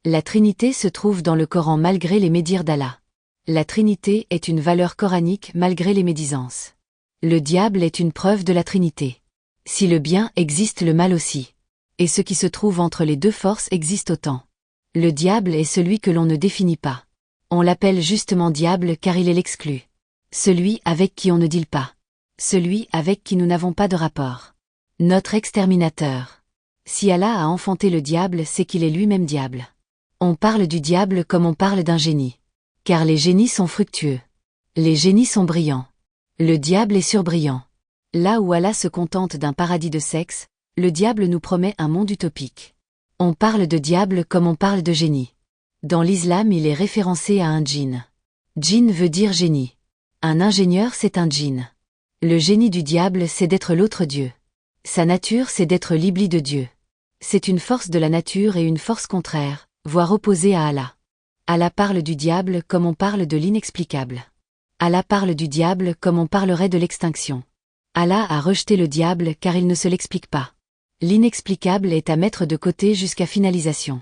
La Trinité se trouve dans le Coran malgré les médires d'Allah. La Trinité est une valeur coranique malgré les médisances. Le diable est une preuve de la Trinité. Si le bien existe, le mal aussi. Et ce qui se trouve entre les deux forces existe autant. Le diable est celui que l'on ne définit pas. On l'appelle justement diable car il est l'exclu. Celui avec qui on ne deale pas. Celui avec qui nous n'avons pas de rapport. Notre exterminateur. Si Allah a enfanté le diable, c'est qu'il est lui-même diable. On parle du diable comme on parle d'un génie. Car les génies sont fructueux. Les génies sont brillants. Le diable est surbrillant. Là où Allah se contente d'un paradis de sexe, le diable nous promet un monde utopique. On parle de diable comme on parle de génie. Dans l'islam, il est référencé à un djinn. Djinn veut dire génie. Un ingénieur, c'est un djinn. Le génie du diable, c'est d'être l'autre Dieu. Sa nature, c'est d'être l'iblis de Dieu. C'est une force de la nature et une force contraire, voire opposée à Allah. Allah parle du diable comme on parle de l'inexplicable. Allah parle du diable comme on parlerait de l'extinction. Allah a rejeté le diable car il ne se l'explique pas. L'inexplicable est à mettre de côté jusqu'à finalisation.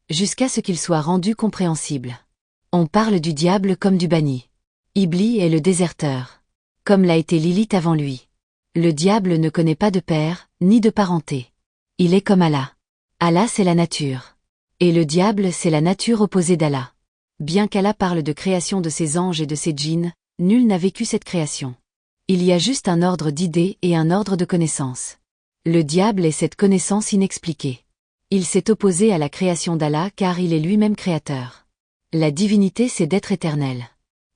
Jusqu'à ce qu'il soit rendu compréhensible. On parle du diable comme du banni. Iblis est le déserteur. Comme l'a été Lilith avant lui. Le diable ne connaît pas de père, ni de parenté. Il est comme Allah. Allah c'est la nature. Et le diable c'est la nature opposée d'Allah. Bien qu'Allah parle de création de ses anges et de ses djinns, nul n'a vécu cette création. Il y a juste un ordre d'idées et un ordre de connaissances. Le diable est cette connaissance inexpliquée. Il s'est opposé à la création d'Allah car il est lui-même créateur. La divinité c'est d'être éternel.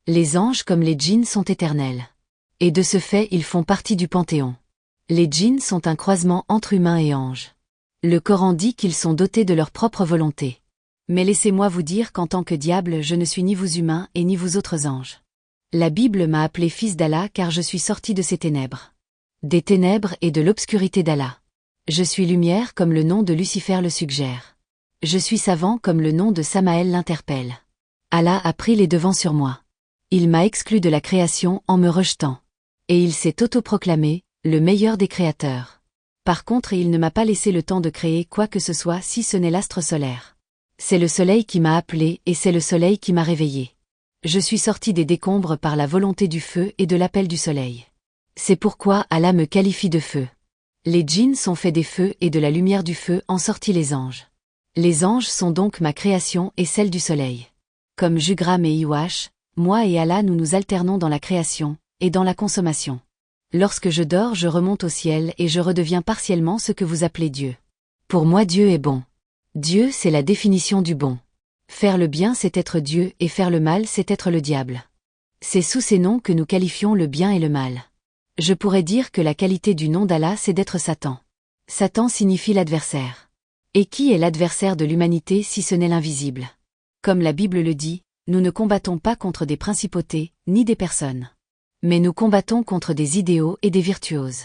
Les anges comme les djinns sont éternels. Et de ce fait ils font partie du panthéon. Les djinns sont un croisement entre humains et anges. Le Coran dit qu'ils sont dotés de leur propre volonté. Mais laissez-moi vous dire qu'en tant que diable je ne suis ni vous humains et ni vous autres anges. La Bible m'a appelé fils d'Allah car je suis sorti de ces ténèbres. Des ténèbres et de l'obscurité d'Allah. Je suis lumière comme le nom de Lucifer le suggère. Je suis savant comme le nom de Samaël l'interpelle. Allah a pris les devants sur moi. Il m'a exclu de la création en me rejetant. Et il s'est autoproclamé, le meilleur des créateurs. Par contre, il ne m'a pas laissé le temps de créer quoi que ce soit si ce n'est l'astre solaire. C'est le soleil qui m'a appelé et c'est le soleil qui m'a réveillé. Je suis sorti des décombres par la volonté du feu et de l'appel du soleil. C'est pourquoi Allah me qualifie de feu. Les djinns sont faits des feux et de la lumière du feu en sortit les anges. Les anges sont donc ma création et celle du soleil. Comme Jugram et Iwash, moi et Allah nous nous alternons dans la création et dans la consommation. Lorsque je dors, je remonte au ciel et je redeviens partiellement ce que vous appelez Dieu. Pour moi, Dieu est bon. Dieu, c'est la définition du bon. Faire le bien, c'est être Dieu, et faire le mal, c'est être le diable. C'est sous ces noms que nous qualifions le bien et le mal. Je pourrais dire que la qualité du nom d'Allah, c'est d'être Satan. Satan signifie l'adversaire. Et qui est l'adversaire de l'humanité si ce n'est l'invisible? Comme la Bible le dit, nous ne combattons pas contre des principautés, ni des personnes. Mais nous combattons contre des idéaux et des virtuoses.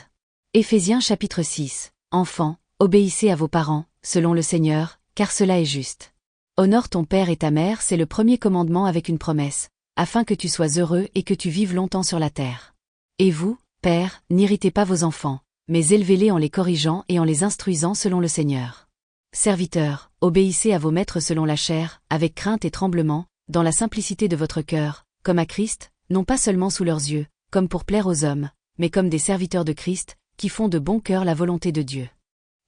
Éphésiens chapitre 6. Enfants, obéissez à vos parents, selon le Seigneur, car cela est juste. Honore ton père et ta mère, c'est le premier commandement avec une promesse, afin que tu sois heureux et que tu vives longtemps sur la terre. Et vous, pères, n'irritez pas vos enfants, mais élevez-les en les corrigeant et en les instruisant selon le Seigneur. Serviteurs, obéissez à vos maîtres selon la chair, avec crainte et tremblement, dans la simplicité de votre cœur, comme à Christ, non pas seulement sous leurs yeux, comme pour plaire aux hommes, mais comme des serviteurs de Christ, qui font de bon cœur la volonté de Dieu.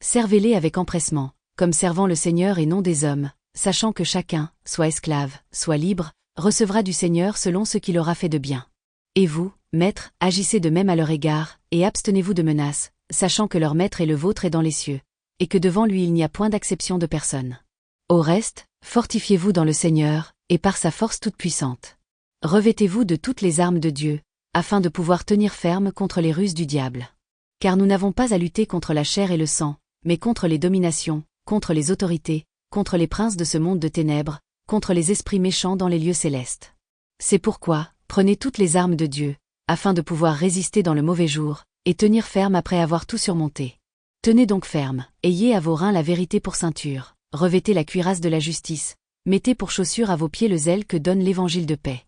Servez-les avec empressement, comme servant le Seigneur et non des hommes, sachant que chacun, soit esclave, soit libre, recevra du Seigneur selon ce qu'il aura fait de bien. Et vous, maîtres, agissez de même à leur égard, et abstenez-vous de menaces, sachant que leur maître et le vôtre est dans les cieux, et que devant lui il n'y a point d'acception de personne. Au reste, fortifiez-vous dans le Seigneur, et par sa force toute puissante. Revêtez-vous de toutes les armes de Dieu, afin de pouvoir tenir ferme contre les ruses du diable. Car nous n'avons pas à lutter contre la chair et le sang, mais contre les dominations, contre les autorités, contre les princes de ce monde de ténèbres, contre les esprits méchants dans les lieux célestes. C'est pourquoi, prenez toutes les armes de Dieu, afin de pouvoir résister dans le mauvais jour, et tenir ferme après avoir tout surmonté. Tenez donc ferme, ayez à vos reins la vérité pour ceinture, revêtez la cuirasse de la justice, mettez pour chaussure à vos pieds le zèle que donne l'évangile de paix.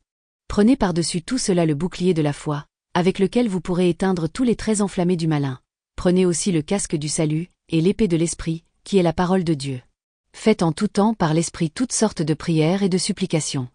Prenez par-dessus tout cela le bouclier de la foi, avec lequel vous pourrez éteindre tous les traits enflammés du malin. Prenez aussi le casque du salut, et l'épée de l'esprit, qui est la parole de Dieu. Faites en tout temps par l'Esprit toutes sortes de prières et de supplications.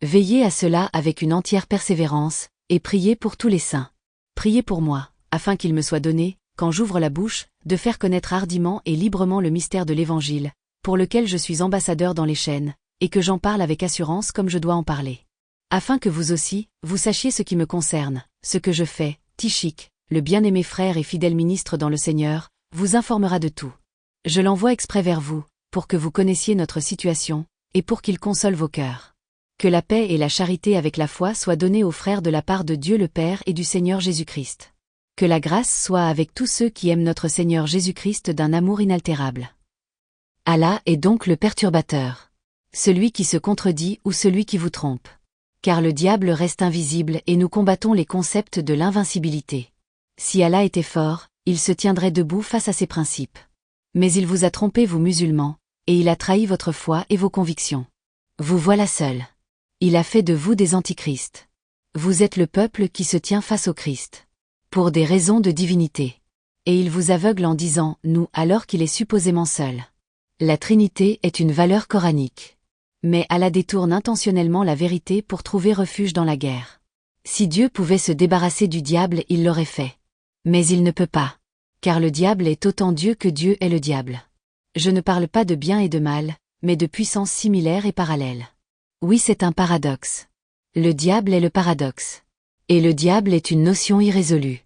Veillez à cela avec une entière persévérance, et priez pour tous les saints. Priez pour moi, afin qu'il me soit donné, quand j'ouvre la bouche, de faire connaître hardiment et librement le mystère de l'Évangile, pour lequel je suis ambassadeur dans les chaînes, et que j'en parle avec assurance comme je dois en parler. Afin que vous aussi, vous sachiez ce qui me concerne, ce que je fais, Tychik, le bien-aimé frère et fidèle ministre dans le Seigneur, vous informera de tout. Je l'envoie exprès vers vous, pour que vous connaissiez notre situation, et pour qu'il console vos cœurs. Que la paix et la charité avec la foi soient données aux frères de la part de Dieu le Père et du Seigneur Jésus-Christ. Que la grâce soit avec tous ceux qui aiment notre Seigneur Jésus-Christ d'un amour inaltérable. Allah est donc le perturbateur. Celui qui se contredit ou celui qui vous trompe. Car le diable reste invisible et nous combattons les concepts de l'invincibilité. Si Allah était fort, il se tiendrait debout face à ses principes. Mais il vous a trompé vous musulmans, et il a trahi votre foi et vos convictions. Vous voilà seuls. Il a fait de vous des antichrists. Vous êtes le peuple qui se tient face au Christ. Pour des raisons de divinité. Et il vous aveugle en disant « nous » alors qu'il est supposément seul. La Trinité est une valeur coranique. Mais Allah détourne intentionnellement la vérité pour trouver refuge dans la guerre. Si Dieu pouvait se débarrasser du diable, il l'aurait fait. Mais il ne peut pas. Car le diable est autant Dieu que Dieu est le diable. Je ne parle pas de bien et de mal, mais de puissances similaires et parallèles. Oui, c'est un paradoxe. Le diable est le paradoxe. Et le diable est une notion irrésolue.